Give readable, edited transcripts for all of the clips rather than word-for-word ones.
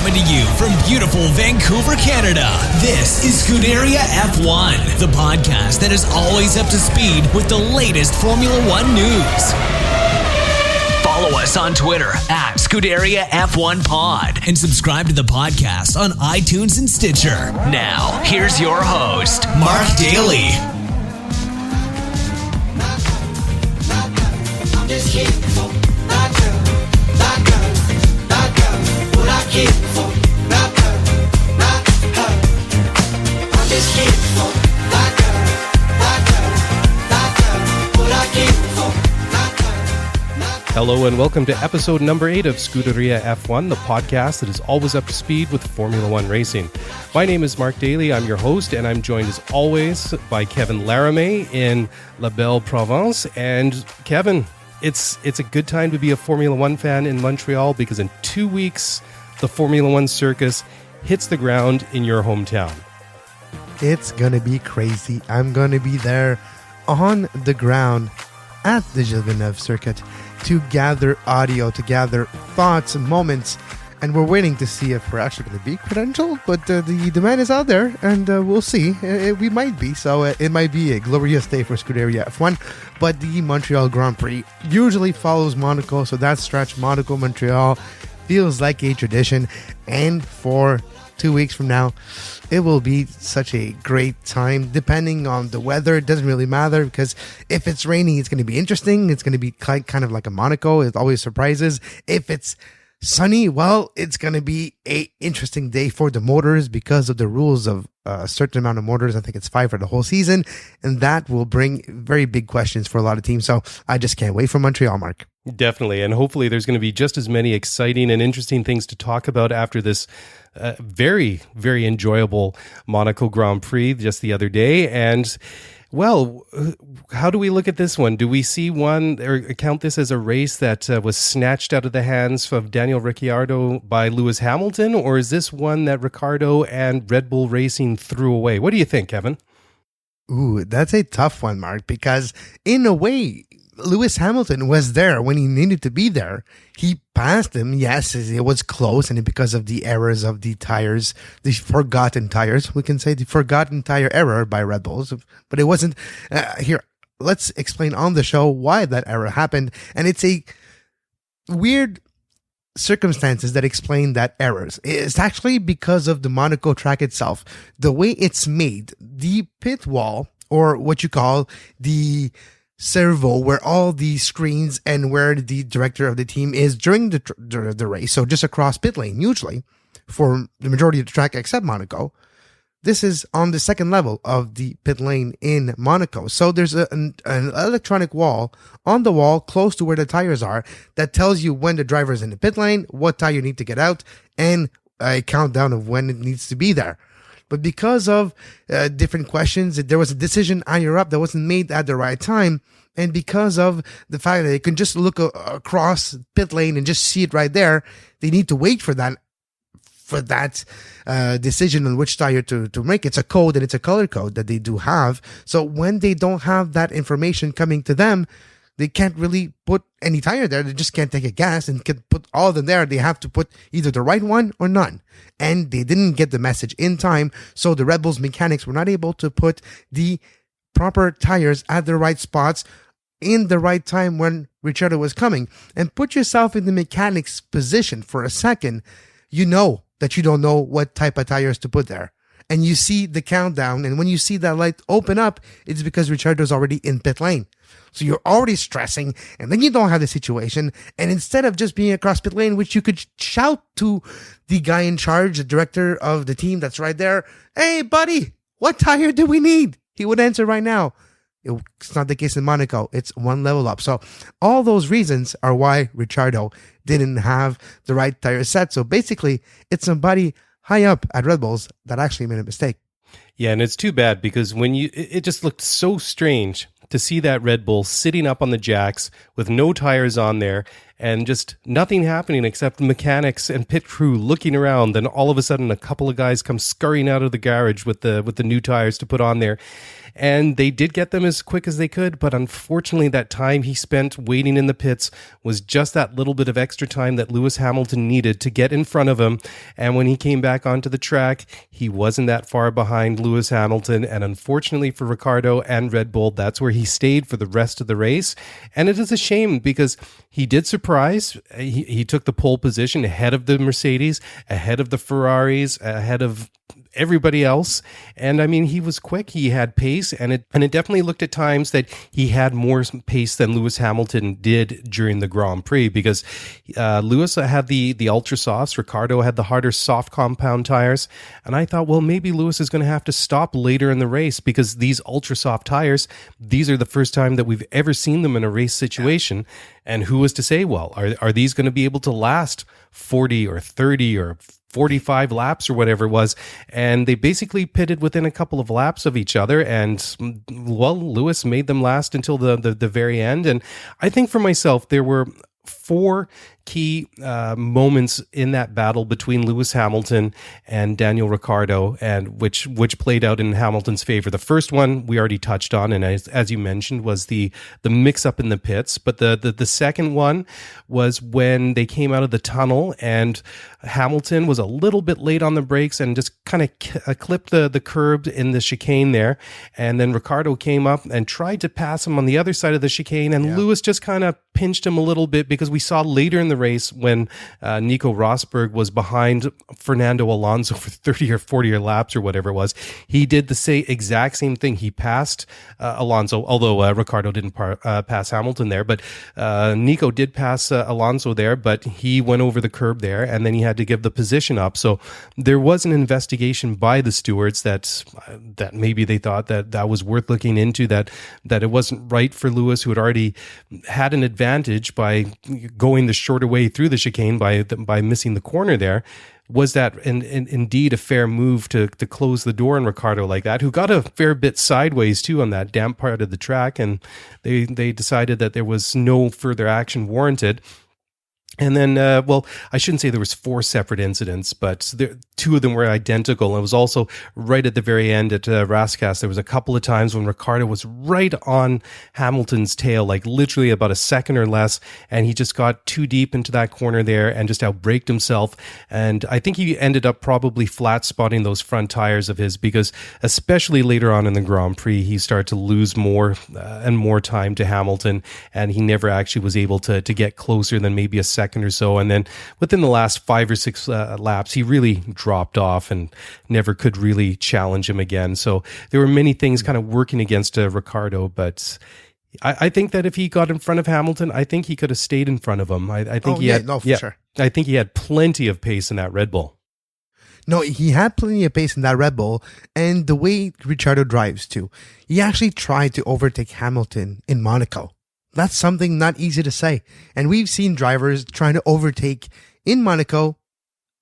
Coming to you from beautiful Vancouver, Canada, this is Scuderia F1, the podcast that is always up to speed with the latest Formula One news. Follow us on Twitter at Scuderia F1 Pod and subscribe to the podcast on iTunes and Stitcher. Now, here's your host, Mark Daly. Hello and welcome to episode number 8 of Scuderia F1, the podcast that is always up to speed with Formula One racing. My name is Mark Daly, I'm your host, and I'm joined as always by Kevin Laramie in La Belle Provence. And Kevin, it's a good time to be a Formula One fan in Montreal because in 2 weeks, the Formula One circus hits the ground in your hometown. It's going to be crazy. I'm going to be there on the ground at the Gilles Villeneuve circuit to gather audio, to gather thoughts and moments. And we're waiting to see if we're actually going to be credentialed, but the demand is out there, and we'll see. We might be, so it might be a glorious day for Scuderia F1. But the Montreal Grand Prix usually follows Monaco, so that stretch, Monaco-Montreal, feels like a tradition. And for 2 weeks from now, it will be such a great time. Depending on the weather, it doesn't really matter, because if it's raining, it's going to be interesting. It's going to be kind of like a Monaco. It always surprises. If it's sunny, well, it's going to be a interesting day for the motors because of the rules of a certain amount of motors. I think it's 5 for the whole season, and that will bring very big questions for a lot of teams. So I just can't wait for Montreal, Mark. Definitely, and hopefully there's going to be just as many exciting and interesting things to talk about after this very, very enjoyable Monaco Grand Prix just the other day. And well, how do we look at this one? Do we see one or count this as a race that was snatched out of the hands of Daniel Ricciardo by Lewis Hamilton, or is this one that Ricciardo and Red Bull Racing threw away? What do you think, Kevin? Ooh, that's a tough one, Mark, because in a way, Lewis Hamilton was there when he needed to be there. He passed him. Yes, it was close, and because of the errors of the tires, the forgotten tires, we can say the forgotten tire error by Red Bulls, but it wasn't. Here, let's explain on the show why that error happened, and it's a weird circumstances that explain that errors. It's actually because of the Monaco track itself. The way it's made, the pit wall, or what you call the servo, where all the screens and where the director of the team is during the race, so just across pit lane, usually for the majority of the track except Monaco. This is on the second level of the pit lane in Monaco. So there's an electronic wall on the wall close to where the tires are that tells you when the driver is in the pit lane, what tire you need to get out, and a countdown of when it needs to be there. But because of different questions, there was a decision higher up that wasn't made at the right time. And because of the fact that they can just look across pit lane and just see it right there, they need to wait for that decision on which tire to make. It's a code, and it's a color code that they do have. So when they don't have that information coming to them, they can't really put any tire there. They just can't take a guess and can put all of them there. They have to put either the right one or none. And they didn't get the message in time. So the Red Bulls mechanics were not able to put the proper tires at the right spots in the right time when Ricciardo was coming. And put yourself in the mechanic's position for a second. You know that you don't know what type of tires to put there. And you see the countdown. And when you see that light open up, it's because Ricciardo's already in pit lane. So you're already stressing, and then you don't have the situation. And instead of just being across pit lane, which you could shout to the guy in charge, the director of the team that's right there, "Hey, buddy, what tire do we need?" He would answer right now. It's not the case in Monaco. It's one level up. So all those reasons are why Ricciardo didn't have the right tire set. So basically, it's somebody high up at Red Bulls that actually made a mistake. Yeah, and it's too bad because it just looked so strange to see that Red Bull sitting up on the jacks with no tires on there and just nothing happening except mechanics and pit crew looking around. Then all of a sudden, a couple of guys come scurrying out of the garage with the new tires to put on there. And they did get them as quick as they could, but unfortunately that time he spent waiting in the pits was just that little bit of extra time that Lewis Hamilton needed to get in front of him. And when he came back onto the track, he wasn't that far behind Lewis Hamilton. And unfortunately for Ricciardo and Red Bull, that's where he stayed for the rest of the race. And it is a shame because he did surprise. He took the pole position ahead of the Mercedes, ahead of the Ferraris, ahead of everybody else. And I mean, he was quick, he had pace, and it definitely looked at times that he had more pace than Lewis Hamilton did during the Grand Prix, because Lewis had the ultra softs, Ricciardo had the harder soft compound tires, and I thought, well, maybe Lewis is going to have to stop later in the race, because these ultra soft tires, these are the first time that we've ever seen them in a race situation. And who was to say, well, are these going to be able to last 40 or 30 or 45 laps or whatever it was? And they basically pitted within a couple of laps of each other, and well, Lewis made them last until the very end. And I think for myself, there were 4 key moments in that battle between Lewis Hamilton and Daniel Ricciardo, and which played out in Hamilton's favor. The first one we already touched on, and as you mentioned, was the mix up in the pits. But the second one was when they came out of the tunnel and Hamilton was a little bit late on the brakes and just kind of clipped the curb in the chicane there. And then Ricciardo came up and tried to pass him on the other side of the chicane, and Lewis just kind of pinched him a little bit, because we saw later in the race when Nico Rosberg was behind Fernando Alonso for 30 or 40 laps or whatever it was. He did the exact same thing. He passed Alonso, although Ricciardo didn't pass Hamilton there, but Nico did pass Alonso there, but he went over the curb there, and then he had to give the position up. So there was an investigation by the stewards that maybe they thought that was worth looking into, that it wasn't right for Lewis, who had already had an advantage by going the shorter way through the chicane by missing the corner there. Was that indeed a fair move to close the door on Ricciardo like that, who got a fair bit sideways too on that damp part of the track, and they decided that there was no further action warranted. And then, well, I shouldn't say there was 4 separate incidents, but 2 of them were identical. It was also right at the very end at Rascasse. There was a couple of times when Ricciardo was right on Hamilton's tail, like literally about a second or less, and he just got too deep into that corner there and just outbraked himself. And I think he ended up probably flat spotting those front tires of his, because especially later on in the Grand Prix, he started to lose more and more time to Hamilton, and he never actually was able to get closer than maybe a second or so. And then within the last 5 or 6 laps, he really dropped off and never could really challenge him again. So there were many things kind of working against Ricciardo, but I think that if he got in front of Hamilton, I think he could have stayed in front of him. I think sure. I think he had plenty of pace in that Red Bull. No, he had plenty of pace in that Red Bull, and the way Ricciardo drives too. He actually tried to overtake Hamilton in Monaco. That's something not easy to say. And we've seen drivers trying to overtake in Monaco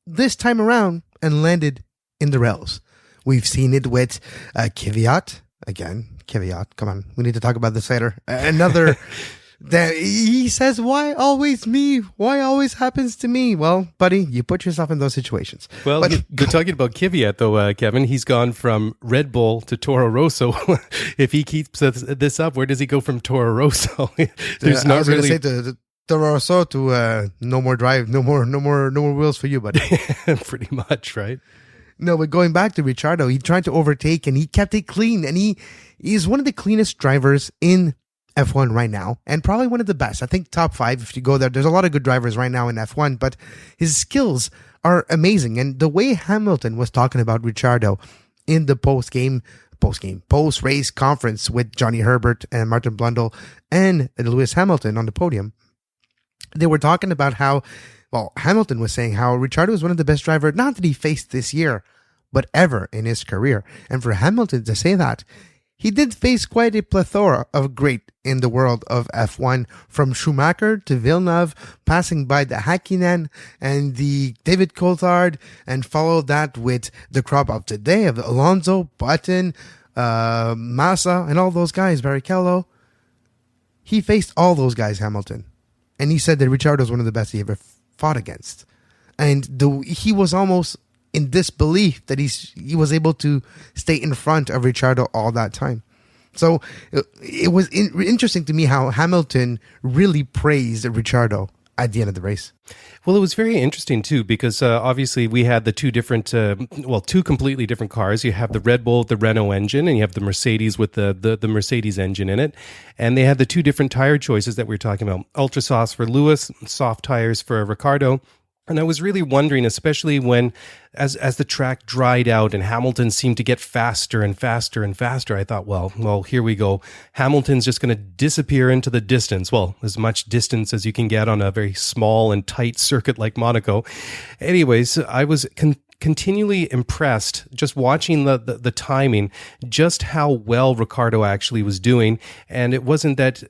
this time around and landed in the rails. We've seen it with Kvyat. Again, Kvyat. Come on. We need to talk about this later. Another... he says, why always me? Why always happens to me? Well, buddy, you put yourself in those situations. Well, you're talking about Kvyat, though, Kevin. He's gone from Red Bull to Toro Rosso. If he keeps this up, where does he go from Toro Rosso? There's I not was really going to say to Toro Rosso to no more drive, no more wheels for you, buddy. Pretty much, right? No, but going back to Ricciardo, he tried to overtake and he kept it clean, and he's one of the cleanest drivers in F1 right now, and probably one of the best. I think top 5 if you go there. There's a lot of good drivers right now in F1, but his skills are amazing. And the way Hamilton was talking about Ricciardo in the post-race conference with Johnny Herbert and Martin Blundell and Lewis Hamilton on the podium, they were talking about how, well, Hamilton was saying how Ricciardo is one of the best drivers, not that he faced this year, but ever in his career. And for Hamilton to say that, he did face quite a plethora of great in the world of F1, from Schumacher to Villeneuve, passing by the Hakkinen and the David Coulthard, and followed that with the crop of today of Alonso, Button, Massa, and all those guys, Barrichello. He faced all those guys, Hamilton. and he said that Ricciardo was one of the best he ever fought against. And he was almost in disbelief that he was able to stay in front of Ricciardo all that time. So it was interesting to me how Hamilton really praised Ricciardo at the end of the race. Well, it was very interesting too, because obviously we had the two completely different cars. You have the Red Bull with the Renault engine, and you have the Mercedes with the Mercedes engine in it. And they had the two different tire choices that we were talking about. Ultra softs for Lewis, soft tires for Ricciardo. And I was really wondering, especially when, as the track dried out and Hamilton seemed to get faster and faster and faster, I thought, well, here we go. Hamilton's just going to disappear into the distance. Well, as much distance as you can get on a very small and tight circuit like Monaco. Anyways, I was continually impressed just watching the timing, just how well Ricciardo actually was doing. And it wasn't that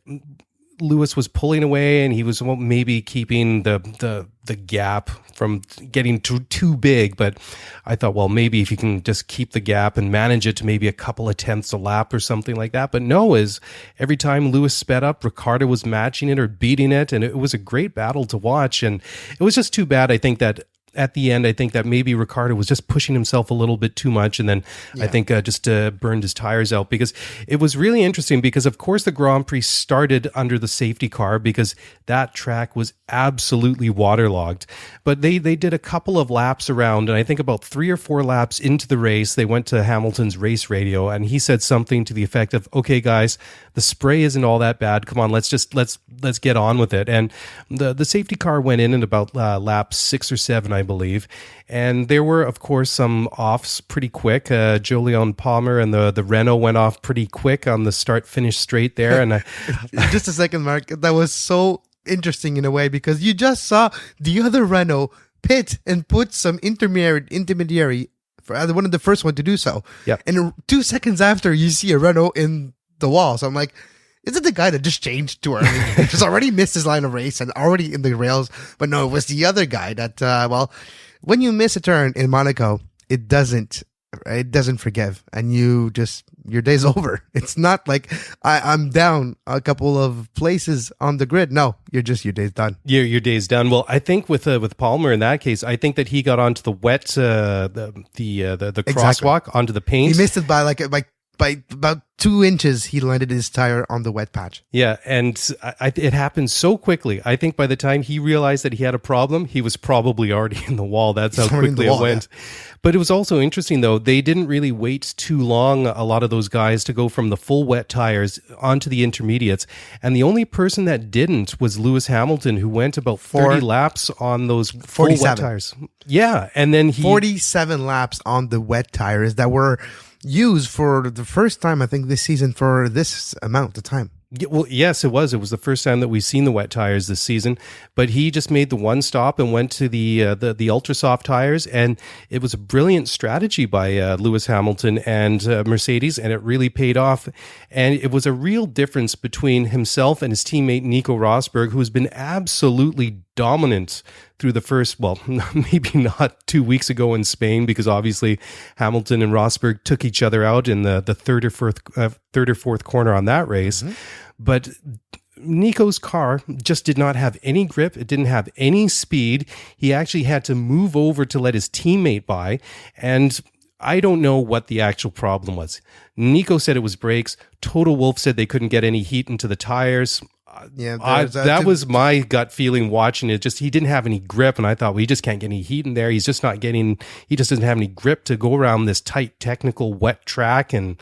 Lewis was pulling away and he was maybe keeping the gap from getting too big, but I thought, well, maybe if you can just keep the gap and manage it to maybe a couple of tenths a lap or something like that. But no, as every time Lewis sped up, Ricciardo was matching it or beating it, and it was a great battle to watch. And it was just too bad, I think, that at the end, I think that maybe Ricciardo was just pushing himself a little bit too much, and then I think just burned his tires out, because it was really interesting, because of course the Grand Prix started under the safety car because that track was absolutely waterlogged. But they did a couple of laps around, and I think about 3 or 4 laps into the race, they went to Hamilton's race radio, and he said something to the effect of, "Okay, guys, the spray isn't all that bad. Come on, let's get on with it." And the safety car went in about lap 6 or 7, I believe. And there were, of course, some offs pretty quick. Jolyon Palmer and the Renault went off pretty quick on the start-finish straight there. And just a second, Mark. That was so interesting in a way, because you just saw the other Renault pit and put some intermediary for one of the first one to do so. Yeah. And 2 seconds after, you see a Renault in the wall. So I'm like, is it the guy that just changed too early? Just already missed his line of race and already in the rails. But no, it was the other guy that, when you miss a turn in Monaco, it doesn't forgive, and your day's over. It's not like I'm down a couple of places on the grid. No, your day's done. Your day's done. Well, I think with Palmer in that case, I think that he got onto the wet, the crosswalk, onto the paint. He missed it by about 2 inches. He landed his tire on the wet patch. Yeah, and it happened so quickly. I think by the time he realized that he had a problem, he was probably already in the wall. That's how quickly it went. Yeah. But it was also interesting, though. They didn't really wait too long, a lot of those guys, to go from the full wet tires onto the intermediates. And the only person that didn't was Lewis Hamilton, who went about 30 laps on those full wet tires. Yeah, and then 47 laps on the wet tires that were used for the first time, I think, this season for this amount of time. Yeah, well, yes, it was. It was the first time that we've seen the wet tires this season. But he just made the one stop and went to the ultra soft tires, and it was a brilliant strategy by Lewis Hamilton and Mercedes, and it really paid off. And it was a real difference between himself and his teammate Nico Rosberg, who has been absolutely dominant through the first, well, maybe not 2 weeks ago in Spain, because obviously Hamilton and Rosberg took each other out in the third or fourth corner on that race. Mm-hmm. But Nico's car just did not have any grip. It didn't have any speed. He actually had to move over to let his teammate by. And I don't know what the actual problem was. Nico said it was brakes. Total Wolff said they couldn't get any heat into the tires. Yeah, that was my gut feeling watching it. Just he didn't have any grip, and I thought, well, he just can't get any heat in there. He just doesn't have any grip to go around this tight, technical, wet track. And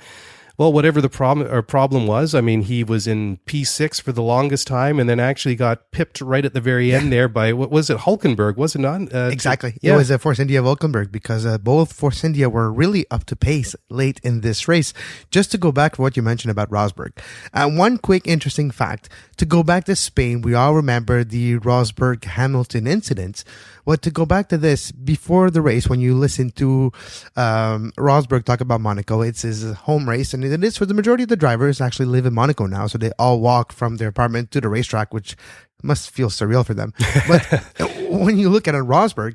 well, whatever the problem was, I mean, he was in P6 for the longest time, and then actually got pipped right at the very end there by, what was it, Hulkenberg, was it not? Exactly. It was Force India Hulkenberg, because both Force India were really up to pace late in this race. Just to go back to what you mentioned about Rosberg. One quick interesting fact, to go back to Spain, we all remember the Rosberg-Hamilton incidents. Well, to go back to this, before the race, when you listen to Rosberg talk about Monaco, it's his home race, and it is for the majority of the drivers actually live in Monaco now, so they all walk from their apartment to the racetrack, which must feel surreal for them. But when you look at Rosberg,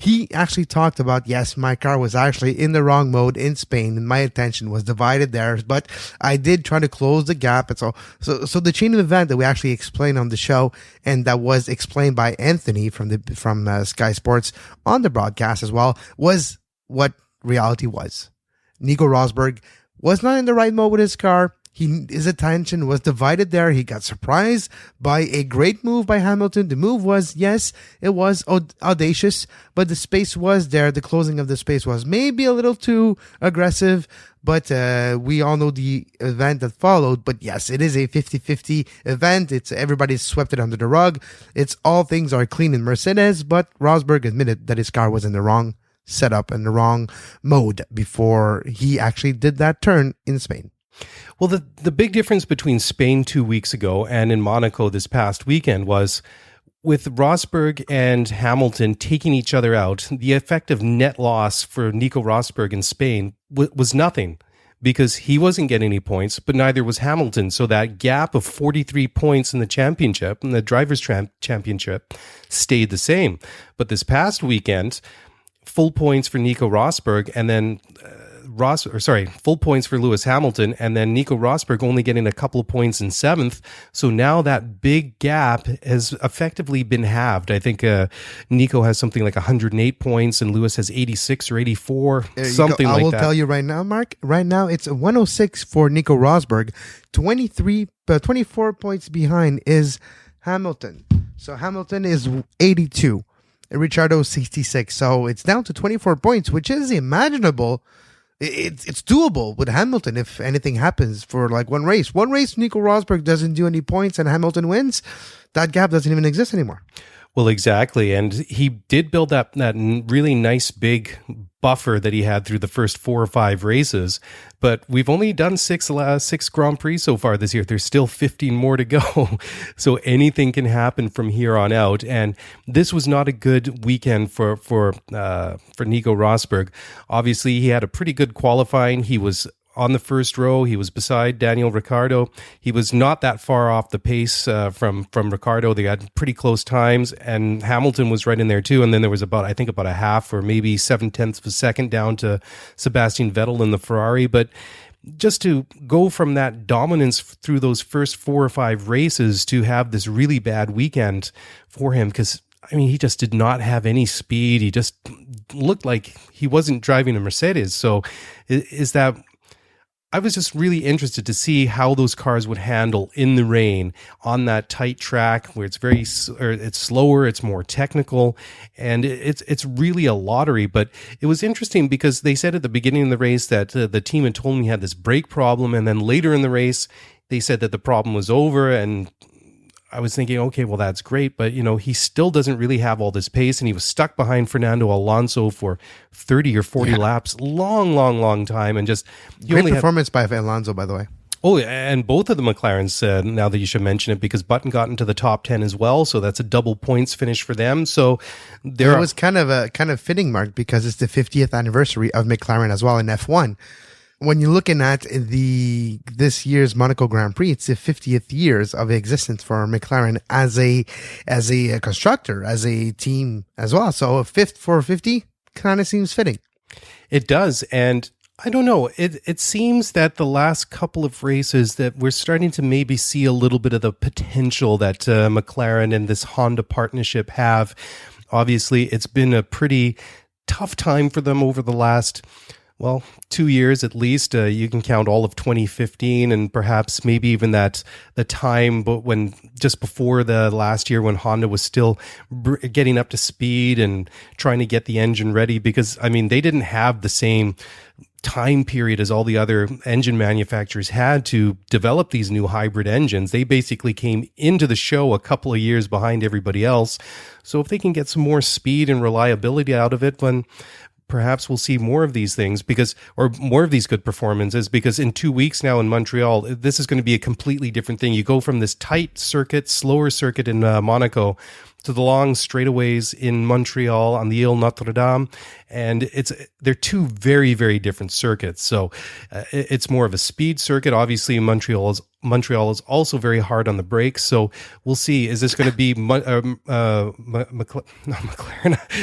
he actually talked about, yes, my car was actually in the wrong mode in Spain and my attention was divided there, but I did try to close the gap. And so the chain of event that we actually explained on the show, and that was explained by Anthony from Sky Sports on the broadcast as well, was what reality was. Nico Rosberg was not in the right mode with his car. His attention was divided there. He got surprised by a great move by Hamilton. The move was, yes, it was audacious, but the space was there. The closing of the space was maybe a little too aggressive, but we all know the event that followed. But yes, it is a 50-50 event. Everybody's swept it under the rug. All things are clean in Mercedes, but Rosberg admitted that his car was in the wrong setup and the wrong mode before he actually did that turn in Spain. Well, the big difference between Spain 2 weeks ago and in Monaco this past weekend was with Rosberg and Hamilton taking each other out, the effective net loss for Nico Rosberg in Spain was nothing because he wasn't getting any points, but neither was Hamilton. So that gap of 43 points in the championship, and the Drivers' Championship, stayed the same. But this past weekend, full points for Nico Rosberg, and then full points for Lewis Hamilton, and then Nico Rosberg only getting a couple of points in seventh. So now that big gap has effectively been halved. I think Nico has something like 108 points, and Lewis has 86 or 84, something like that. I will tell you right now, Mark. Right now, it's 106 for Nico Rosberg. 24 points behind is Hamilton. So Hamilton is 82. Ricciardo 66. So it's down to 24 points, which is imaginable. It's doable with Hamilton if anything happens for like one race. One race, Nico Rosberg doesn't do any points and Hamilton wins. That gap doesn't even exist anymore. Well, exactly. And he did build up that really nice big buffer that he had through the first 4 or 5 races. But we've only done six Grand Prix so far this year. There's still 15 more to go. So anything can happen from here on out. And this was not a good weekend for Nico Rosberg. Obviously, he had a pretty good qualifying. He was on the first row. He was beside Daniel Ricciardo. He was not that far off the pace from Ricciardo. They had pretty close times, and Hamilton was right in there too. And then there was about a half or maybe 0.7 of a second down to Sebastian Vettel in the Ferrari. But just to go from that dominance through those first 4 or 5 races to have this really bad weekend for him, because he just did not have any speed. He just looked like he wasn't driving a Mercedes. So I was just really interested to see how those cars would handle in the rain on that tight track where it's slower, it's more technical, and it's really a lottery. But it was interesting because they said at the beginning of the race that the team had told me he had this brake problem, and then later in the race they said that the problem was over, and I was thinking, okay, well, that's great, but he still doesn't really have all this pace, and he was stuck behind Fernando Alonso for 30 or 40 laps, long time, and just great performance by Alonso, by the way. Oh, and both of the McLarens, now that you should mention it, because Button got into the top 10 as well, so that's a double points finish for them. So it was kind of fitting, Mark, because it's the 50th anniversary of McLaren as well in F1. When you're looking at this year's Monaco Grand Prix, it's the 50th years of existence for McLaren as a constructor, as a team as well. So a fifth for 50 kind of seems fitting. It does, and I don't know. It seems that the last couple of races that we're starting to maybe see a little bit of the potential that McLaren and this Honda partnership have. Obviously, it's been a pretty tough time for them over the last 2 years at least. You can count all of 2015 and perhaps maybe even the time, but when just before the last year when Honda was still getting up to speed and trying to get the engine ready, because they didn't have the same time period as all the other engine manufacturers had to develop these new hybrid engines. They basically came into the show a couple of years behind everybody else. So if they can get some more speed and reliability out of it, then perhaps we'll see more of these things or more of these good performances, because in 2 weeks now in Montreal, this is going to be a completely different thing. You go from this tight circuit, slower circuit in Monaco to the long straightaways in Montreal on the Ile Notre Dame, and they're two very, very different circuits. So it's more of a speed circuit. Obviously, Montreal is also very hard on the brakes. So we'll see. Is this going to be McLaren?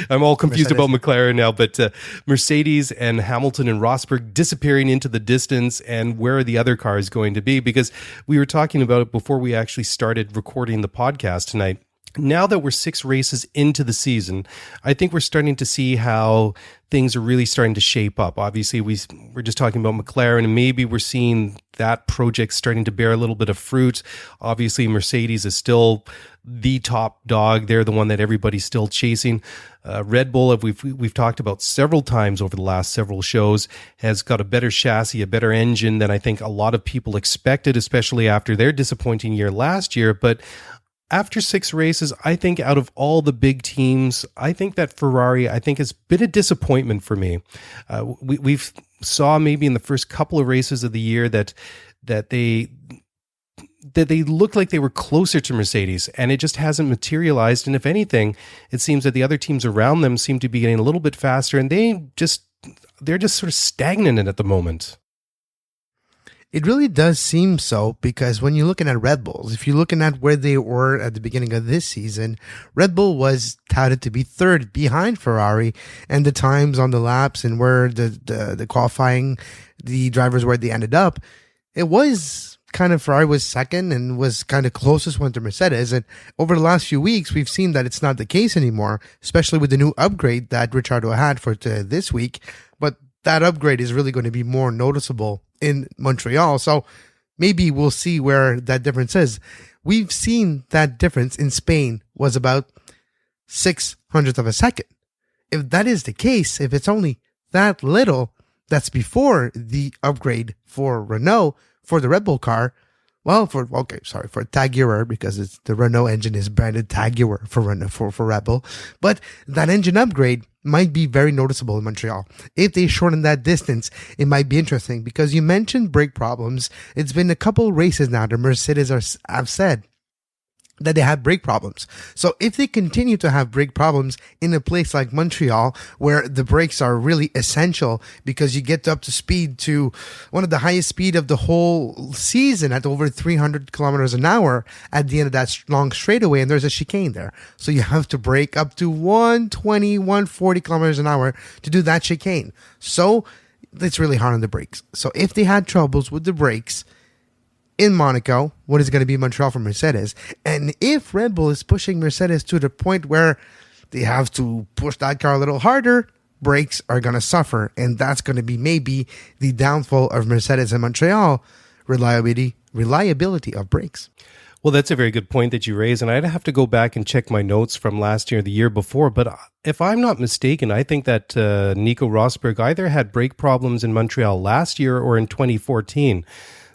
I'm all confused about McLaren now. But Mercedes and Hamilton and Rosberg disappearing into the distance, and where are the other cars going to be? Because we were talking about it before we actually started recording the podcast tonight. Now that we're 6 races into the season, I think we're starting to see how things are really starting to shape up. Obviously, we're just talking about McLaren, and maybe we're seeing that project starting to bear a little bit of fruit. Obviously, Mercedes is still the top dog. They're the one that everybody's still chasing. Red Bull, we've talked about several times over the last several shows, has got a better chassis, a better engine than I think a lot of people expected, especially after their disappointing year last year. But after 6 races, I think out of all the big teams, I think that Ferrari, has been a disappointment for me. We've saw maybe in the first couple of races of the year that they looked like they were closer to Mercedes, and it just hasn't materialized. And if anything, it seems that the other teams around them seem to be getting a little bit faster, and they're just sort of stagnant at the moment. It really does seem so, because when you're looking at Red Bulls, if you're looking at where they were at the beginning of this season, Red Bull was touted to be third behind Ferrari, and the times on the laps and where the qualifying, the drivers where they ended up, it was kind of Ferrari was second and was kind of closest one to Mercedes. And over the last few weeks, we've seen that it's not the case anymore, especially with the new upgrade that Ricciardo had for this week. But that upgrade is really going to be more noticeable in Montreal. So maybe we'll see where that difference is. We've seen that difference in Spain was about 600th of a second. If that is the case, if it's only that little, that's before the upgrade for Renault, for the Red Bull car. Well, for Tag Heuer, because the Renault engine is branded Tag Heuer for Red Bull. But that engine upgrade might be very noticeable in Montreal. If they shorten that distance, it might be interesting, because you mentioned brake problems. It's been a couple races now that Mercedes have said that they have brake problems. So if they continue to have brake problems in a place like Montreal, where the brakes are really essential because you get up to speed to one of the highest speed of the whole season at over 300 kilometers an hour at the end of that long straightaway, and there's a chicane there. So you have to brake up to 120, 140 kilometers an hour to do that chicane. So it's really hard on the brakes. So if they had troubles with the brakes in Monaco, what is going to be Montreal for Mercedes? And if Red Bull is pushing Mercedes to the point where they have to push that car a little harder, brakes are going to suffer. And that's going to be maybe the downfall of Mercedes in Montreal, reliability of brakes. Well, that's a very good point that you raise, and I'd have to go back and check my notes from last year, the year before. But if I'm not mistaken, I think that Nico Rosberg either had brake problems in Montreal last year or in 2014.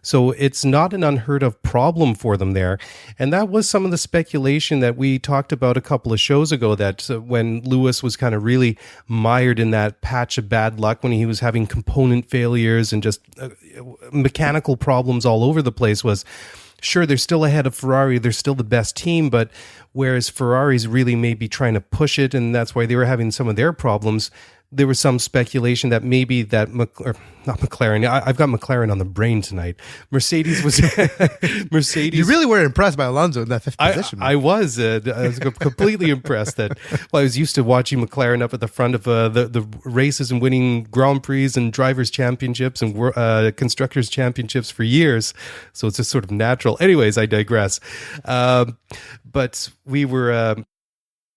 So it's not an unheard of problem for them there. And that was some of the speculation that we talked about a couple of shows ago, that when Lewis was kind of really mired in that patch of bad luck, when he was having component failures and just mechanical problems all over the place, was sure, they're still ahead of Ferrari. They're still the best team, but whereas Ferrari's really maybe trying to push it, and that's why they were having some of their problems, there was some speculation that maybe that not McLaren. I've got McLaren on the brain tonight. Mercedes was Mercedes. You really were impressed by Alonso in that fifth position. I was completely impressed. I was used to watching McLaren up at the front of the races and winning Grand Prix and drivers' championships and constructors' championships for years. So it's just sort of natural. Anyways, I digress. But we were.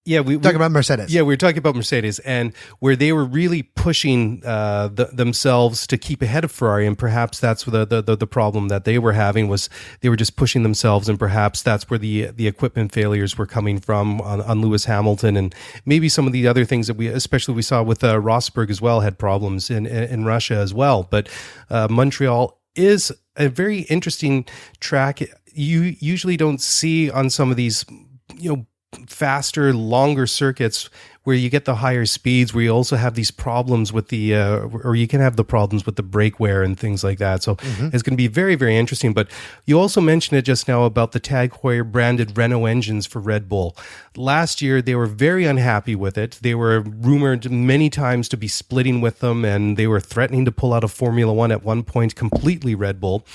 We talking about Mercedes. Yeah, we were talking about Mercedes, and where they were really pushing themselves to keep ahead of Ferrari, and perhaps that's the problem that they were having, was they were just pushing themselves, and perhaps that's where the equipment failures were coming from on Lewis Hamilton, and maybe some of the other things that we saw with Rosberg as well, had problems in Russia as well. But Montreal is a very interesting track. You usually don't see on some of these, faster, longer circuits where you get the higher speeds, where you also have these problems with the, or you can have the problems with the brake wear and things like that. So it's going to be very, very interesting. But you also mentioned it just now about the Tag Heuer branded Renault engines for Red Bull. Last year, they were very unhappy with it. They were rumored many times to be splitting with them, and they were threatening to pull out of Formula One at one point completely, Red Bull.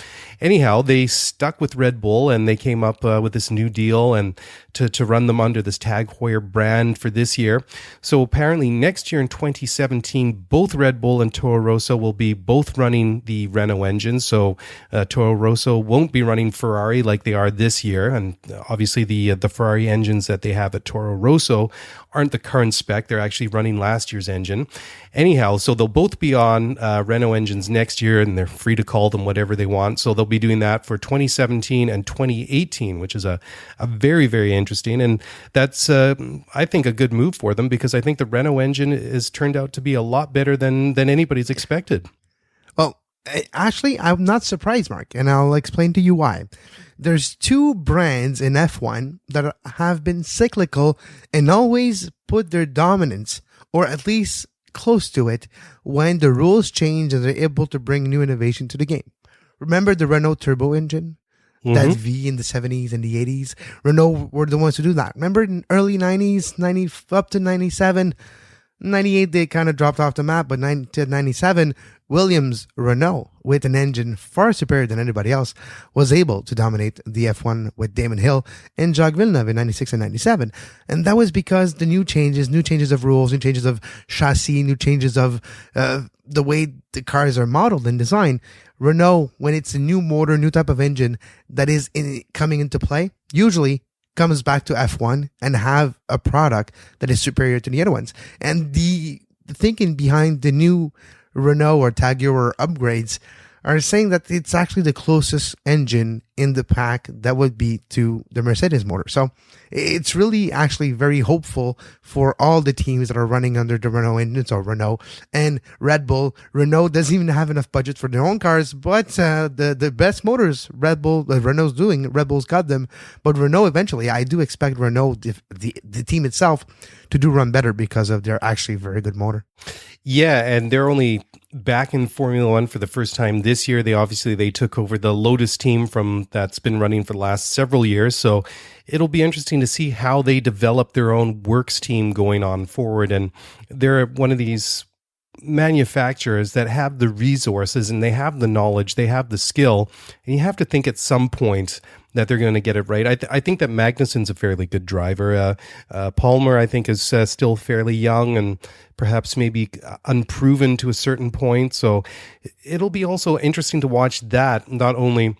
Anyhow, they stuck with Red Bull, and they came up with this new deal and to run them under this Tag Heuer brand for this year. So apparently next year in 2017, both Red Bull and Toro Rosso will be both running the Renault engines. So Toro Rosso won't be running Ferrari like they are this year. And obviously the Ferrari engines that they have at Toro Rosso aren't the current spec. They're actually running last year's engine. Anyhow, so they'll both be on Renault engines next year, and they're free to call them whatever they want. So they'll be doing that for 2017 and 2018, which is a very, very interesting. And that's, I think, a good move for them, because I think the Renault engine has turned out to be a lot better than anybody's expected. Well, actually, I'm not surprised, Mark, and I'll explain to you why. There's two brands in F1 that have been cyclical and always put their dominance, or at least close to it, when the rules change and they're able to bring new innovation to the game. Remember the Renault turbo engine? That V in the 70s and the 80s? Renault were the ones to do that. Remember in early 90s, 90 up to 97, 98 they kind of dropped off the map, but 97, Williams Renault, with an engine far superior than anybody else, was able to dominate the F1 with Damon Hill and Jacques Villeneuve in 96 and 97. And that was because the new changes of rules, new changes of chassis, new changes of the way the cars are modeled and designed. Renault, when it's a new motor, new type of engine that is coming into play, usually comes back to F1 and have a product that is superior to the other ones. And the thinking behind the new Renault or Tag Heuer upgrades are saying that it's actually the closest engine in the pack that would be to the Mercedes motor. So it's really actually very hopeful for all the teams that are running under the Renault engines, or Renault and Red Bull. Renault doesn't even have enough budget for their own cars, but the best motors Renault's doing, Red Bull's got them. But Renault eventually, I do expect Renault, the team itself, to do run better because of their actually very good motor. Yeah, and they're only back in Formula One for the first time this year. They took over the Lotus team that's been running for the last several years. So it'll be interesting to see how they develop their own works team going on forward. And they're one of these manufacturers that have the resources and they have the knowledge, they have the skill, and you have to think at some point that they're going to get it right. I think that Magnussen's a fairly good driver. Palmer, I think, is still fairly young and perhaps maybe unproven to a certain point. So it'll be also interesting to watch that, not only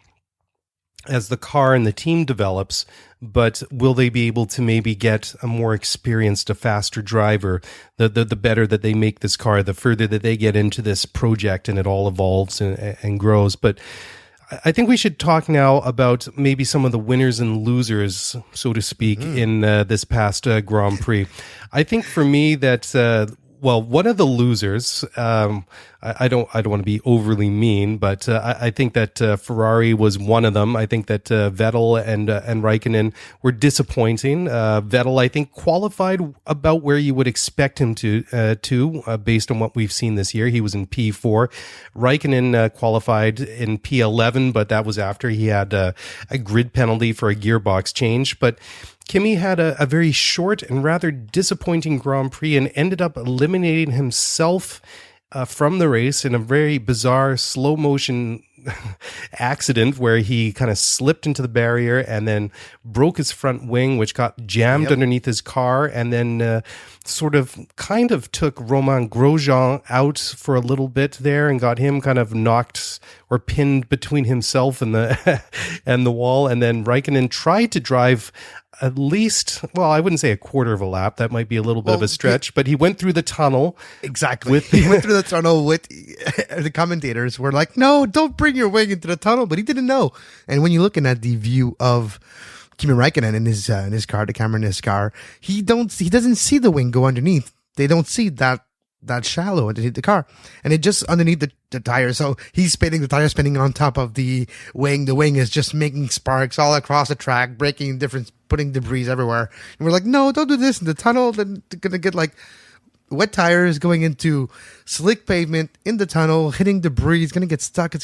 as the car and the team develops, but will they be able to maybe get a more experienced, a faster driver? The better that they make this car, the further that they get into this project and it all evolves and grows. But I think we should talk now about maybe some of the winners and losers, so to speak, in this past Grand Prix. I think for me that, one of the losers, I don't want to be overly mean, but I think that Ferrari was one of them. I think that Vettel and Raikkonen were disappointing. Vettel, I think, qualified about where you would expect him to based on what we've seen this year. He was in P4. Raikkonen qualified in P11, but that was after he had a grid penalty for a gearbox change. But Kimi had a very short and rather disappointing Grand Prix and ended up eliminating himself from the race in a very bizarre slow motion accident where he kind of slipped into the barrier and then broke his front wing, which got jammed underneath his car, and then kind of took Romain Grosjean out for a little bit there and got him kind of knocked or pinned between himself and the and the wall. And then Raikkonen tried to drive at least, I wouldn't say a quarter of a lap. That might be a little bit of a stretch, but he went through the tunnel. Exactly. He went through the tunnel with the commentators were like, no, don't bring your wing into the tunnel, but he didn't know. And when you're looking at the view of Kimi Raikkonen in his car, the camera in his car, he doesn't see the wing go underneath. They don't see that that shallow underneath the car, and it just underneath the tire. So he's spinning, the tire spinning on top of the wing. The wing is just making sparks all across the track, breaking putting debris everywhere. And we're like, no, don't do this in the tunnel. Then they're gonna get like wet tires going into slick pavement in the tunnel, hitting debris. It's going to get stuck.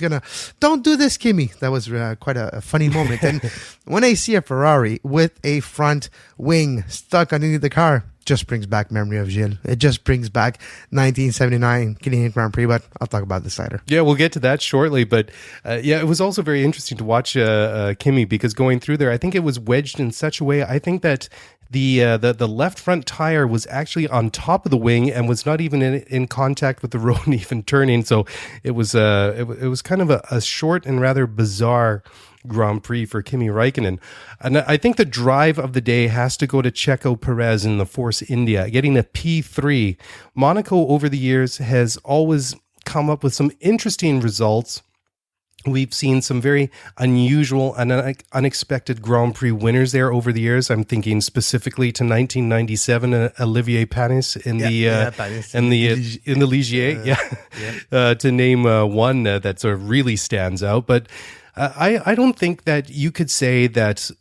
Don't do this, Kimi. That was quite a funny moment. And when I see a Ferrari with a front wing stuck underneath the car, just brings back memory of Gilles. It just brings back 1979 Canadian Grand Prix, but I'll talk about this later. Yeah, we'll get to that shortly. But it was also very interesting to watch Kimi, because going through there, I think it was wedged in such a way. I think that the left front tire was actually on top of the wing and was not even in contact with the road even turning. So it was kind of a short and rather bizarre Grand Prix for Kimi Räikkönen. And I think the drive of the day has to go to Checo Perez in the Force India, getting a P3. Monaco over the years has always come up with some interesting results. We've seen some very unusual and unexpected Grand Prix winners there over the years. I'm thinking specifically to 1997, Olivier Panis in the Ligier, to name one that sort of really stands out. But I don't think that you could say that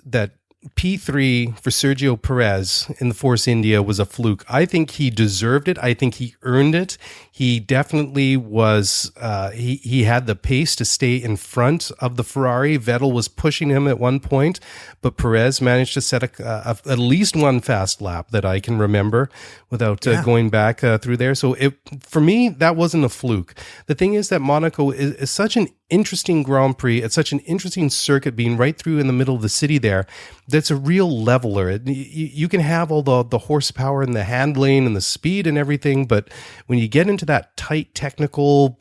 P3 for Sergio Perez in the Force India was a fluke. I think he deserved it. I think he earned it. He definitely was, he had the pace to stay in front of the Ferrari. Vettel was pushing him at one point, but Perez managed to set at least one fast lap that I can remember without going back through there. So for me, that wasn't a fluke. The thing is that Monaco is such an interesting Grand Prix. It's such an interesting circuit, being right through in the middle of the city there. That's a real leveler. You can have all the horsepower and the handling and the speed and everything, but when you get into that tight technical,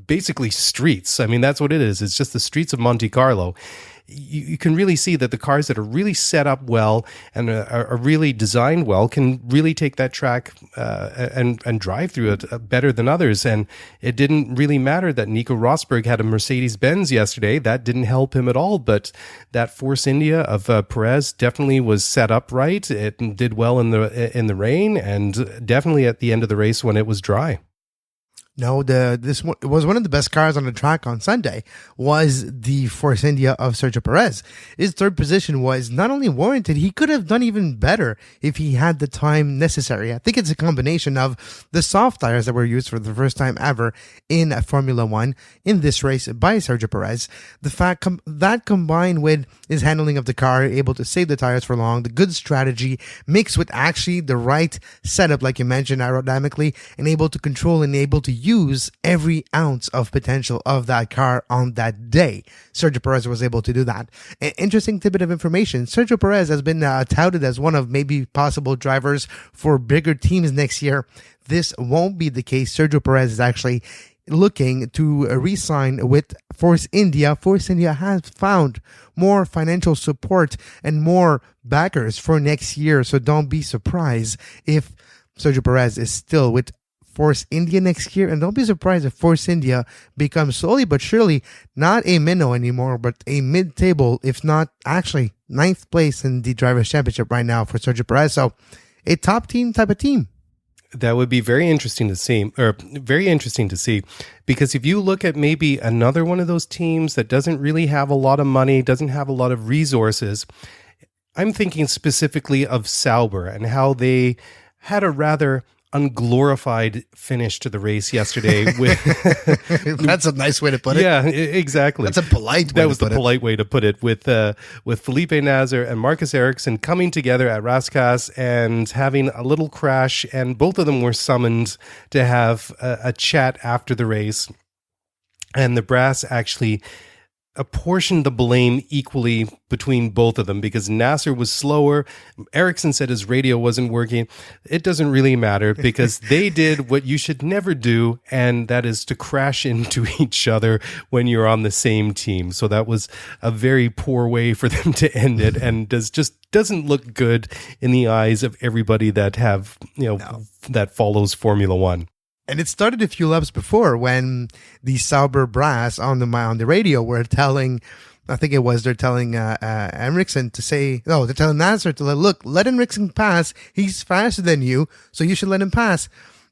basically streets, I mean, that's what it is. It's just the streets of Monte Carlo. You can really see that the cars that are really set up well and are really designed well can really take that track and drive through it better than others. And it didn't really matter that Nico Rosberg had a Mercedes-Benz yesterday. That didn't help him at all. But that Force India of Perez definitely was set up right. It did well in the rain, and definitely at the end of the race when it was dry. No, this was one of the best cars on the track on Sunday, was the Force India of Sergio Perez. His third position was not only warranted, he could have done even better if he had the time necessary. I think it's a combination of the soft tires that were used for the first time ever in Formula One in this race by Sergio Perez. The fact that combined with his handling of the car, able to save the tires for long, the good strategy mixed with actually the right setup, like you mentioned, aerodynamically, and able to control and able to use every ounce of potential of that car on that day. Sergio Perez was able to do that. An interesting tidbit of information: Sergio Perez has been touted as one of maybe possible drivers for bigger teams next year. This won't be the case. Sergio Perez is actually looking to re-sign with Force India. Force India has found more financial support and more backers for next year, so don't be surprised if Sergio Perez is still with Force India next year, and don't be surprised if Force India becomes slowly but surely not a minnow anymore, but a mid-table, if not actually ninth place in the Drivers' Championship right now for Sergio Perez. So a top team type of team. That would be very interesting to see, because if you look at maybe another one of those teams that doesn't really have a lot of money, doesn't have a lot of resources, I'm thinking specifically of Sauber and how they had a rather unglorified finish to the race yesterday. That's a nice way to put it. Yeah, exactly. That's a polite way to put it. That was the polite way to put it, with Felipe Nasr and Marcus Ericsson coming together at Rascasse and having a little crash, and both of them were summoned to have a chat after the race. And the brass actually apportioned the blame equally between both of them, because Nasser was slower. Ericsson said his radio wasn't working. It doesn't really matter, because they did what you should never do, and that is to crash into each other when you're on the same team. So that was a very poor way for them to end it, and doesn't look good in the eyes of everybody that that follows Formula One. And it started a few laps before, when the Sauber brass on the radio were telling I think it was they're telling Henriksen to say, no, they're telling Nasser to let Henriksen pass. He's faster than you, so you should let him pass.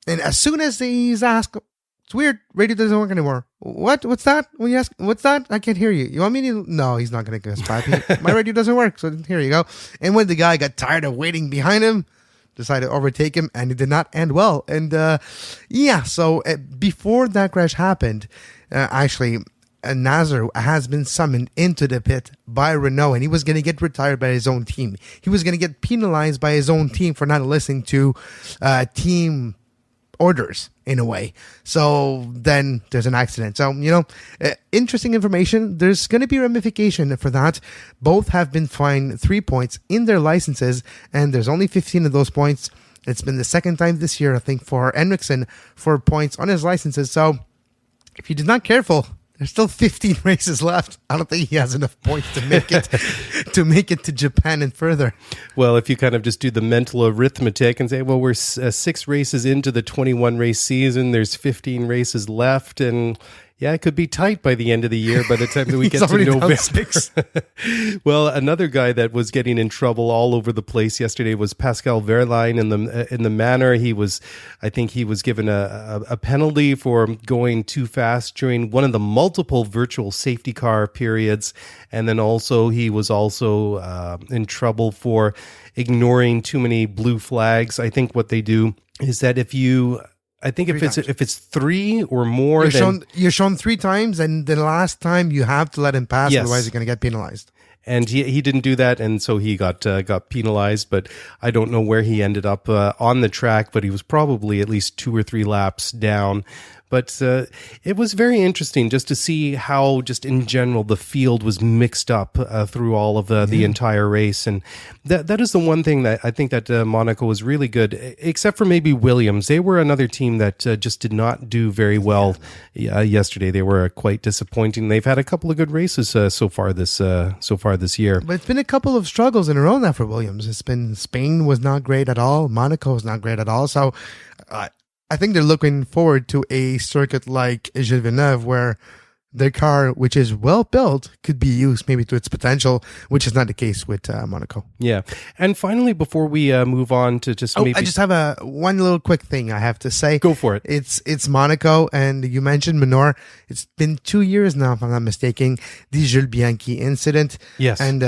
And as soon as he's asked, it's weird, radio doesn't work anymore. What's that? When you ask, what's that? I can't hear you. You want me to? No, he's not going to go. My radio doesn't work, so here you go. And when the guy got tired of waiting behind him, decided to overtake him, and it did not end well. And so before that crash happened, actually, Nasser has been summoned into the pit by Renault, and he was going to get retired by his own team. He was going to get penalized by his own team for not listening to team orders in a way. So then there's an accident. So, interesting information. There's going to be ramification for that. Both have been fined 3 points in their licenses, and there's only 15 of those points. It's been the second time this year, I think, for Henriksen for points on his licenses. So if you're not careful, there's still 15 races left. I don't think he has enough points to make it to Japan and further. Well, if you kind of just do the mental arithmetic and say, well, we're 6 races into the 21 race season, there's 15 races left, and yeah, it could be tight by the end of the year by the time that we get to November. Well, another guy that was getting in trouble all over the place yesterday was Pascal Wehrlein in the manner. I think he was given a penalty for going too fast during one of the multiple virtual safety car periods. And then also he was in trouble for ignoring too many blue flags. I think what they do is that if it's 3 or more, you're shown 3 times, and the last time you have to let him pass, yes. Otherwise you're going to get penalized. And he didn't do that, and so he got penalized. But I don't know where he ended up on the track, but he was probably at least 2 or 3 laps down. But it was very interesting just to see how, just in general, the field was mixed up through all of the entire race. And that is the one thing that I think that Monaco was really good, except for maybe Williams. They were another team that just did not do very well yesterday. They were quite disappointing. They've had a couple of good races so far this year. But it's been a couple of struggles in a row now for Williams. It's been Spain was not great at all. Monaco was not great at all. So I think they're looking forward to a circuit like Gilles Villeneuve, where their car, which is well built, could be used maybe to its potential, which is not the case with Monaco. Yeah. And finally, before we move on to I just have one little quick thing I have to say. Go for it. It's Monaco, and you mentioned Minor. It's been 2 years now, if I'm not mistaken, the Jules Bianchi incident. Yes. And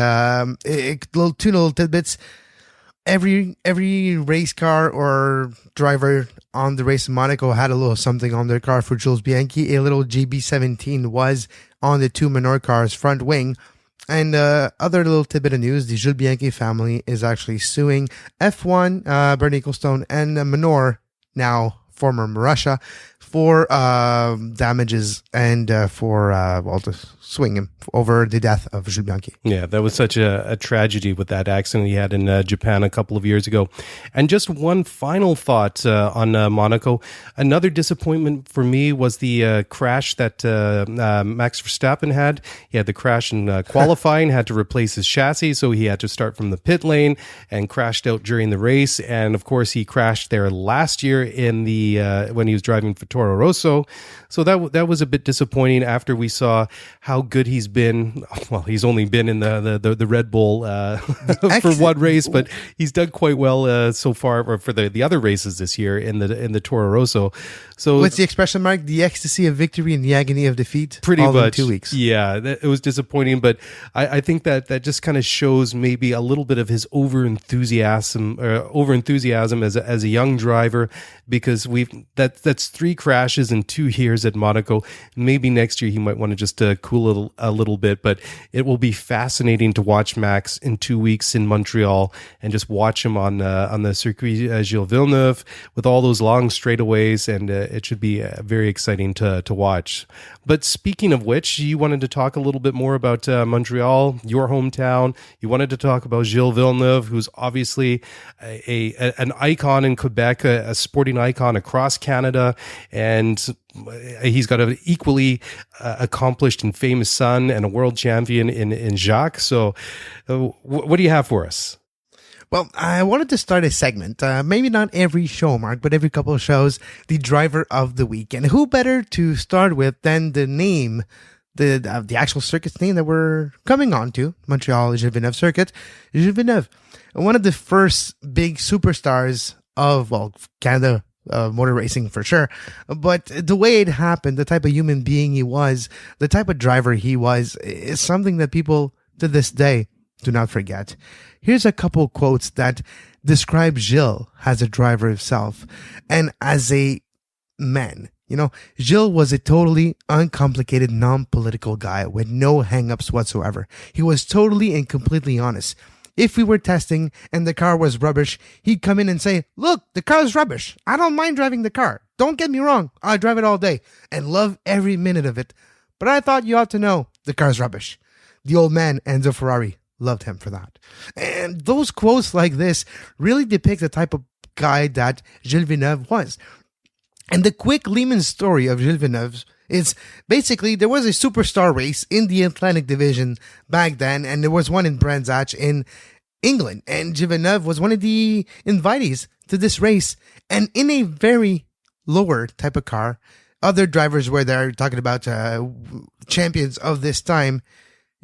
two little tidbits. Every race car or driver on the race in Monaco had a little something on their car. For Jules Bianchi, a little GB17 was on the 2 Minor cars front wing. And other little tidbit of news, the Jules Bianchi family is actually suing F1, Bernie Ecclestone, and Minor, now former Russia, for damages and to swing him over the death of Jules Bianchi. Yeah, that was such a tragedy with that accident he had in Japan a couple of years ago. And just one final thought on Monaco. Another disappointment for me was the crash that Max Verstappen had. He had the crash in qualifying, had to replace his chassis, so he had to start from the pit lane and crashed out during the race. And of course, he crashed there last year in the when he was driving for Toro Rosso. So that was a bit disappointing after we saw how good he's been. Well, he's only been in the Red Bull for one race, but he's done quite well so far for the other races this year in the Toro Rosso. So what's the expression, Mark? The ecstasy of victory and the agony of defeat. Pretty all much. in 2 weeks. Yeah, it was disappointing, but I think that just kind of shows maybe a little bit of his over enthusiasm as a young driver, because that's 3 crashes in 2 years at Monaco. Maybe next year he might want to just cool a little bit, but it will be fascinating to watch Max in 2 weeks in Montreal and just watch him on the circuit Gilles Villeneuve with all those long straightaways, and it should be very exciting to watch. But speaking of which, you wanted to talk a little bit more about Montreal, your hometown. You wanted to talk about Gilles Villeneuve, who's obviously an icon in Quebec, a sporting icon across Canada, and he's got an equally accomplished and famous son and a world champion in Jacques. So what do you have for us? Well, I wanted to start a segment, maybe not every show, Mark, but every couple of shows, the driver of the week. And who better to start with than the name the actual circuit's name that we're coming on to, Montreal Gilles Villeneuve circuit, Gilles Villeneuve, one of the first big superstars of, well, Canada motor racing for sure. But the way it happened, the type of human being he was, the type of driver he was, is something that people to this day do not forget. Here's a couple quotes that describe Gilles as a driver himself and as a man. You know, Gilles was a totally uncomplicated, non-political guy with no hang-ups whatsoever. He was totally and completely honest. If we were testing and the car was rubbish, he'd come in and say, look, the car's rubbish. I don't mind driving the car. Don't get me wrong. I drive it all day and love every minute of it. But I thought you ought to know the car's rubbish. The old man, Enzo Ferrari, loved him for that. And those quotes like this really depict the type of guy that Gilles Villeneuve was. And the quick Lehman story of Gilles Villeneuve is basically there was a superstar race in the Atlantic Division back then, and there was one in Brands Hatch in England. And Gilles Villeneuve was one of the invitees to this race. And in a very lower type of car, other drivers were there talking about champions of this time.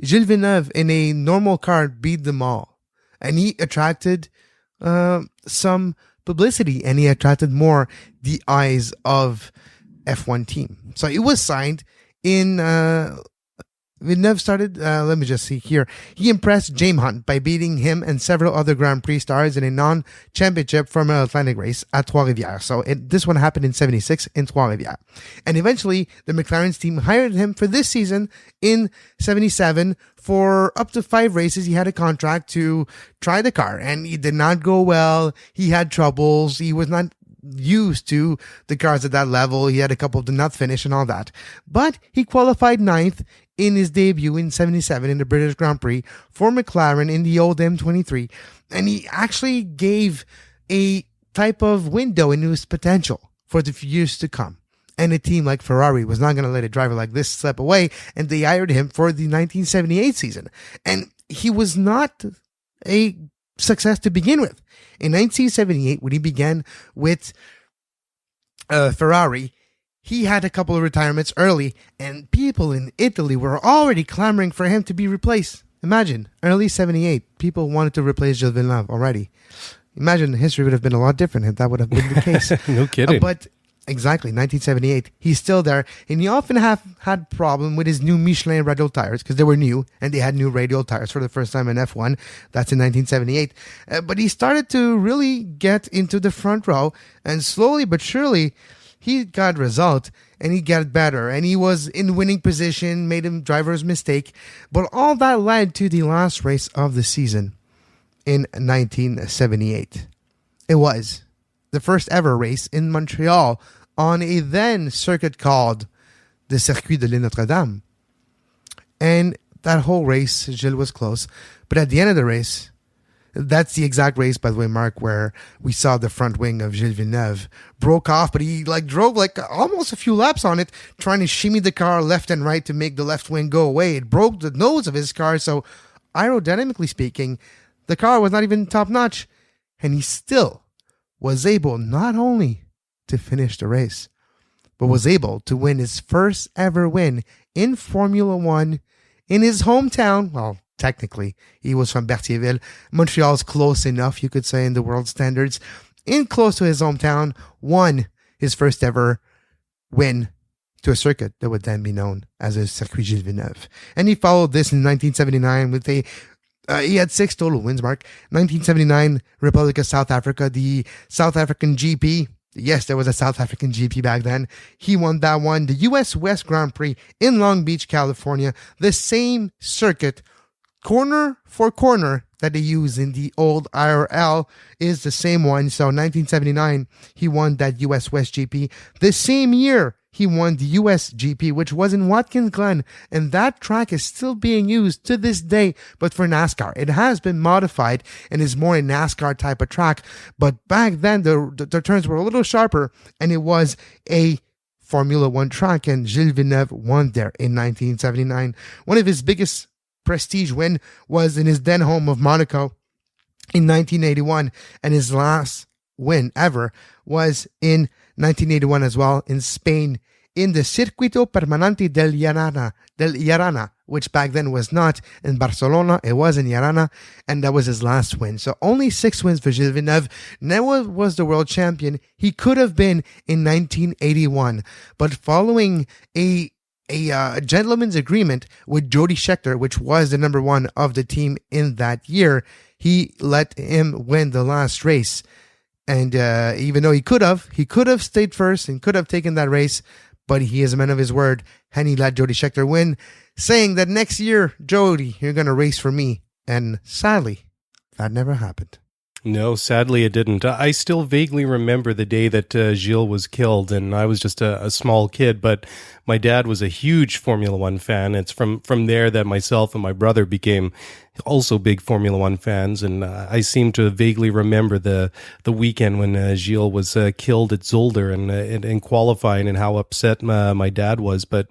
Gilles Villeneuve in a normal car beat them all. And he attracted some publicity, and he attracted more the eyes of F1 team. So it was signed in Villeneuve started, let me just see here. He impressed James Hunt by beating him and several other Grand Prix stars in a non-championship Formula Atlantic race at Trois-Rivières. So this one happened in 76 in Trois-Rivières. And eventually, the McLaren's team hired him for this season in 77 for up to 5 races. He had a contract to try the car, and it did not go well. He had troubles. He was not used to the cars at that level. He had a couple did not finish and all that. But he qualified 9th in his debut in 77 in the British Grand Prix for McLaren in the old M23. And he actually gave a type of window into his potential for the years to come. And a team like Ferrari was not going to let a driver like this slip away, and they hired him for the 1978 season. And he was not a success to begin with. In 1978, when he began with Ferrari, he had a couple of retirements early, and people in Italy were already clamoring for him to be replaced. Imagine, early 78, people wanted to replace Gilles Villeneuve already. Imagine history would have been a lot different if that would have been the case. No kidding. But exactly, 1978, he's still there, and he often had problem with his new Michelin radial tires because they were new, and they had new radial tires for the first time in F1. That's in 1978. But he started to really get into the front row, and slowly but surely, he got result, and he got better, and he was in winning position, made him driver's mistake. But all that led to the last race of the season in 1978. It was the first ever race in Montreal on a then circuit called the Circuit de l'Île Notre-Dame. And that whole race, Gilles was close. But at the end of the race, that's the exact race, by the way, Mark, where we saw the front wing of Gilles Villeneuve broke off, but he drove almost a few laps on it, trying to shimmy the car left and right to make the left wing go away. It broke the nose of his car, so aerodynamically speaking, the car was not even top notch, and he still was able not only to finish the race, but was able to win his first ever win in Formula One in his hometown. Well, technically, he was from Berthierville. Montreal's close enough, you could say, in the world standards. In close to his hometown, won his first ever win to a circuit that would then be known as a Circuit Gilles Villeneuve. And he followed this in 1979 with he had 6 total wins, Mark. 1979, Republic of South Africa, the South African GP. Yes, there was a South African GP back then. He won that one. The US West Grand Prix in Long Beach, California. The same circuit, corner for corner, that they use in the old IRL is the same one. So 1979, he won that US West GP. The same year, he won the US GP, which was in Watkins Glen, and that track is still being used to this day, but for NASCAR. It has been modified and is more a NASCAR type of track, but back then the turns were a little sharper, and it was a Formula One track, and Gilles Villeneuve won there in 1979. One of his biggest prestige win was in his then home of Monaco in 1981, and his last win ever was in 1981 as well in Spain in the Circuito Permanente del Llarana, which back then was not in Barcelona, it was in Llarana, and that was his last win. So only 6 wins for Gilles Villeneuve. Never was the world champion. He could have been in 1981, but following a gentleman's agreement with Jody Scheckter, which was the number 1 of the team in that year, he let him win the last race. And even though he could have stayed first and could have taken that race, but he is a man of his word, and he let Jody Scheckter win, saying that next year, Jody, you're going to race for me. And sadly, that never happened. No, sadly it didn't. I still vaguely remember the day that Gilles was killed, and I was just a small kid, but my dad was a huge Formula One fan. It's from there that myself and my brother became also big Formula One fans, and I seem to vaguely remember the weekend when Gilles was killed at Zolder and in qualifying, and how upset my dad was. But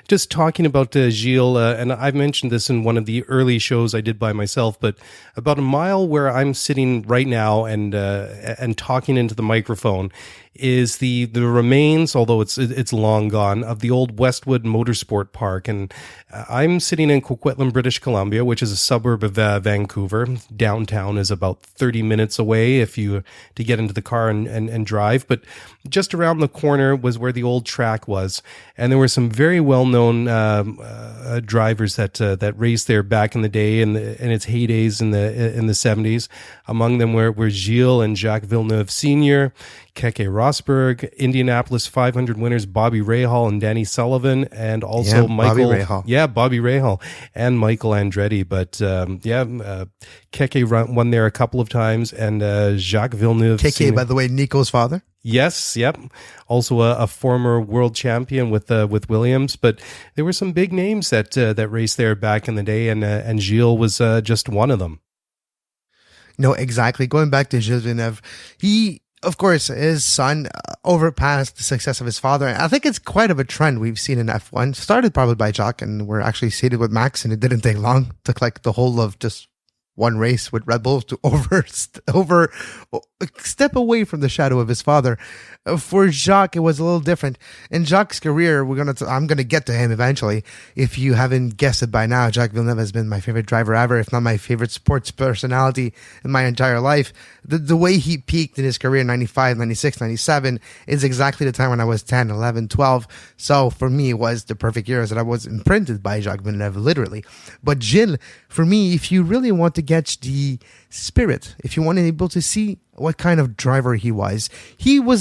just talking about Gilles, and I've mentioned this in one of the early shows I did by myself, but about a mile where I'm sitting right now and talking into the microphone is the remains, although it's long gone, of the old Westwood Motorsport Park. And I'm sitting in Coquitlam, British Columbia, which is a suburb of Vancouver. Downtown is about 30 minutes away to get into the car and drive. But just around the corner was where the old track was. And there were some very well-known drivers that raced there back in the day, in its heydays in the 70s. Among them were Gilles and Jacques Villeneuve Sr., Keke Rosberg, Indianapolis 500 winners Bobby Rahal and Danny Sullivan, and also Michael. Bobby Rahal and Michael Andretti. But Keke won there a couple of times, and Jacques Villeneuve. Keke, by the way, Nico's father. Yes, yep. Also a former world champion with Williams. But there were some big names that raced there back in the day, and Gilles was just one of them. No, exactly. Going back to Gilles Villeneuve, of course, his son overpassed the success of his father. I think it's quite of a trend we've seen in F1. Started probably by Jacques, and we're actually seated with Max, and it didn't take long. It took like the whole of just one race with Red Bull to step away from the shadow of his father. For Jacques, it was a little different. In Jacques' career, I'm gonna get to him eventually. If you haven't guessed it by now, Jacques Villeneuve has been my favorite driver ever, if not my favorite sports personality in my entire life. The way he peaked in his career in 95, 96, 97 is exactly the time when I was 10, 11, 12. So for me, it was the perfect years that I was imprinted by Jacques Villeneuve, literally. But Gilles, for me, if you really want to get the spirit, if you want to be able to see what kind of driver he was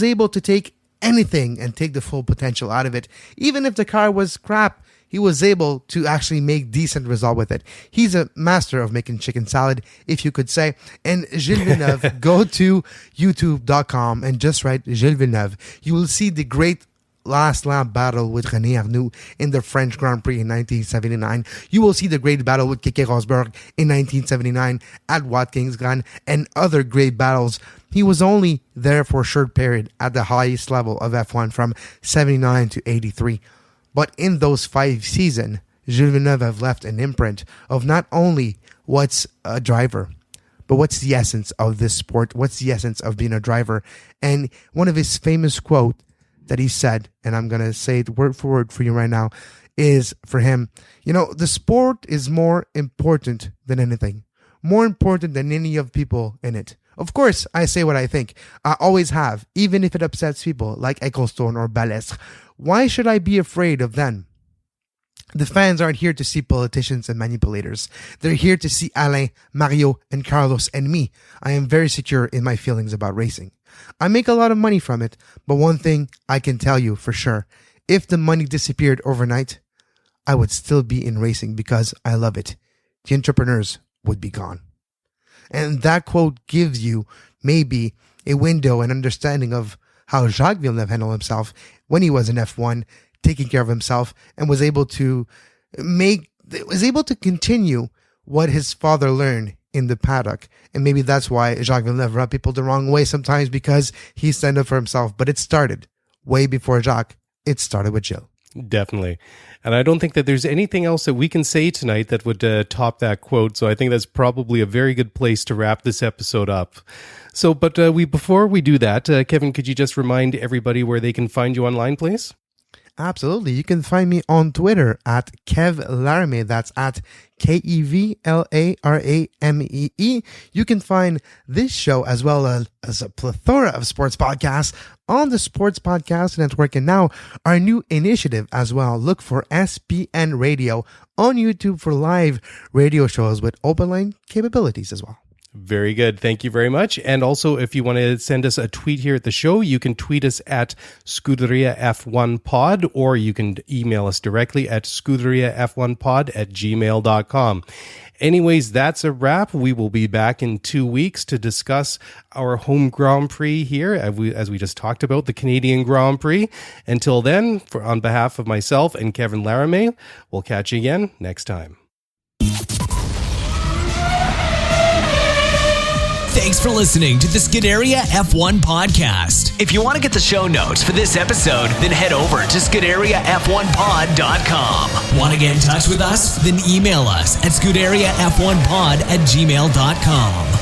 able to take anything and take the full potential out of it. Even if the car was crap, he was able to actually make decent result with it. He's a master of making chicken salad, if you could say. And Gilles Villeneuve, go to youtube.com and just write Gilles Villeneuve. You will see the great last lap battle with René Arnoux in the French Grand Prix in 1979. You will see the great battle with Keke Rosberg in 1979 at Watkins Glen, and other great battles. He was only there for a short period at the highest level of F1 from 79 to 83. But in those 5 seasons, Gilles Villeneuve have left an imprint of not only what's a driver, but what's the essence of this sport, what's the essence of being a driver. And one of his famous quotes that he said, and I'm going to say it word for word for you right now, is for him, the sport is more important than anything, more important than any of people in it. Of course, I say what I think. I always have, even if it upsets people like Ecclestone or Balestre. Why should I be afraid of them? The fans aren't here to see politicians and manipulators. They're here to see Alain, Mario, and Carlos and me. I am very secure in my feelings about racing. I make a lot of money from it, but one thing I can tell you for sure, if the money disappeared overnight, I would still be in racing because I love it. The entrepreneurs would be gone. And that quote gives you maybe a window and understanding of how Jacques Villeneuve handled himself when he was in F1, taking care of himself, and was able to continue what his father learned in the paddock. And maybe that's why Jacques Villeneuve rubbed people the wrong way sometimes, because he stand up for himself. But it started way before Jacques. It started with Gilles. Definitely. And I don't think that there's anything else that we can say tonight that would top that quote. So I think that's probably a very good place to wrap this episode up. So, before we do that, Kevin, could you just remind everybody where they can find you online, please? Absolutely. You can find me on Twitter at Kev Laramee. That's at KEVLARAMEE. You can find this show as well as a plethora of sports podcasts on the Sports Podcast Network. And now our new initiative as well. Look for SPN Radio on YouTube for live radio shows with open line capabilities as well. Very good. Thank you very much. And also, if you want to send us a tweet here at the show, you can tweet us at Scuderia F1 Pod, or you can email us directly at scuderiaf1pod@gmail.com. Anyways, that's a wrap. We will be back in 2 weeks to discuss our home Grand Prix here, as we just talked about, the Canadian Grand Prix. Until then, on behalf of myself and Kevin Laramee, we'll catch you again next time. Thanks for listening to the Scuderia F1 podcast. If you want to get the show notes for this episode, then head over to ScuderiaF1pod.com. Want to get in touch with us? Then email us at ScuderiaF1pod@gmail.com.